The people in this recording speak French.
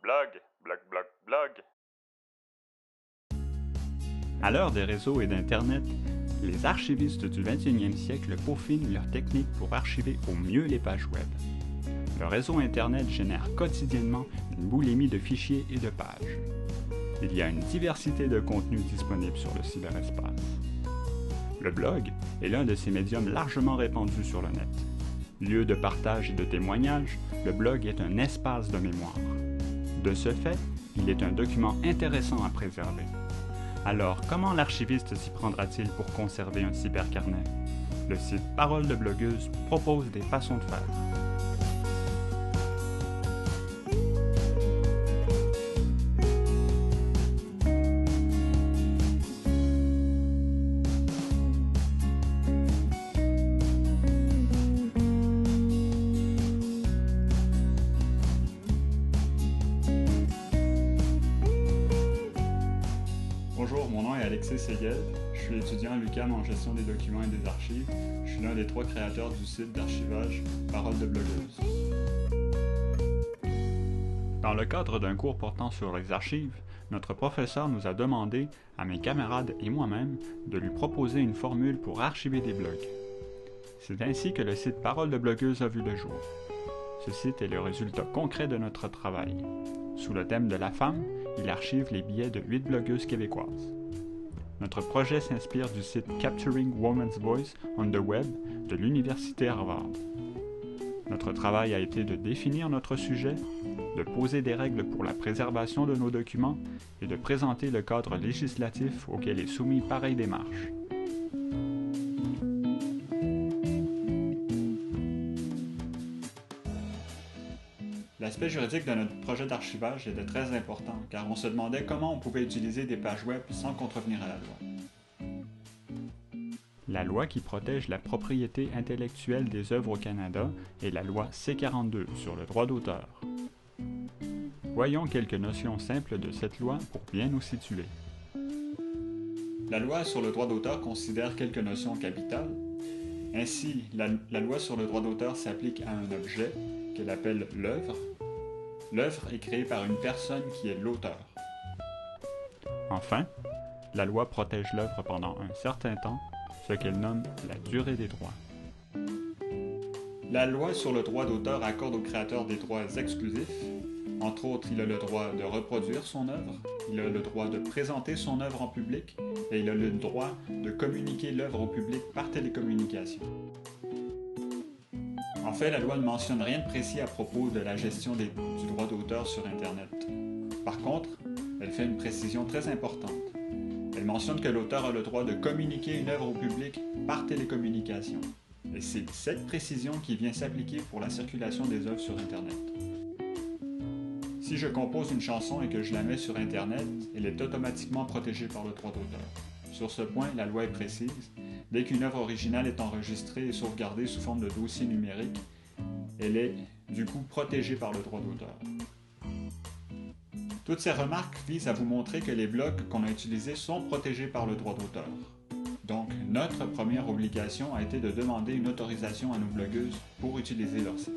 blog. À l'heure des réseaux et d'Internet, les archivistes du 21e siècle peaufinent leurs techniques pour archiver au mieux les pages web. Le réseau Internet génère quotidiennement une boulimie de fichiers et de pages. Il y a une diversité de contenus disponibles sur le cyberespace. Le blog est l'un de ces médiums largement répandus sur le net. Lieu de partage et de témoignage, le blog est un espace de mémoire. De ce fait, il est un document intéressant à préserver. Alors, comment l'archiviste s'y prendra-t-il pour conserver un cybercarnet? Le site Parole de blogueuse propose des façons de faire. Bonjour, mon nom est Alexis Seguel. Je suis étudiant à l'UQAM en gestion des documents et des archives. Je suis l'un des 3 créateurs du site d'archivage Parole de blogueuse. Dans le cadre d'un cours portant sur les archives, notre professeur nous a demandé, à mes camarades et moi-même, de lui proposer une formule pour archiver des blogs. C'est ainsi que le site Parole de blogueuse a vu le jour. Ce site est le résultat concret de notre travail. Sous le thème de la femme, il archive les billets de 8 blogueuses québécoises. Notre projet s'inspire du site Capturing Women's Voice on the Web de l'Université Harvard. Notre travail a été de définir notre sujet, de poser des règles pour la préservation de nos documents et de présenter le cadre législatif auquel est soumis pareille démarche. L'aspect juridique de notre projet d'archivage était très important, car on se demandait comment on pouvait utiliser des pages web sans contrevenir à la loi. La loi qui protège la propriété intellectuelle des œuvres au Canada est la loi C-42 sur le droit d'auteur. Voyons quelques notions simples de cette loi pour bien nous situer. La loi sur le droit d'auteur considère quelques notions capitales. Ainsi, la loi sur le droit d'auteur s'applique à un objet qu'elle appelle l'œuvre. L'œuvre est créée par une personne qui est l'auteur. Enfin, la loi protège l'œuvre pendant un certain temps, ce qu'elle nomme la durée des droits. La loi sur le droit d'auteur accorde au créateur des droits exclusifs. Entre autres, il a le droit de reproduire son œuvre, il a le droit de présenter son œuvre en public et il a le droit de communiquer l'œuvre au public par télécommunication. En fait, la loi ne mentionne rien de précis à propos de la gestion du droit d'auteur sur Internet. Par contre, elle fait une précision très importante. Elle mentionne que l'auteur a le droit de communiquer une œuvre au public par télécommunication. Et c'est cette précision qui vient s'appliquer pour la circulation des œuvres sur Internet. Si je compose une chanson et que je la mets sur Internet, elle est automatiquement protégée par le droit d'auteur. Sur ce point, la loi est précise. Dès qu'une œuvre originale est enregistrée et sauvegardée sous forme de dossier numérique, elle est, du coup, protégée par le droit d'auteur. Toutes ces remarques visent à vous montrer que les blogs qu'on a utilisés sont protégés par le droit d'auteur. Donc, notre première obligation a été de demander une autorisation à nos blogueuses pour utiliser leur site.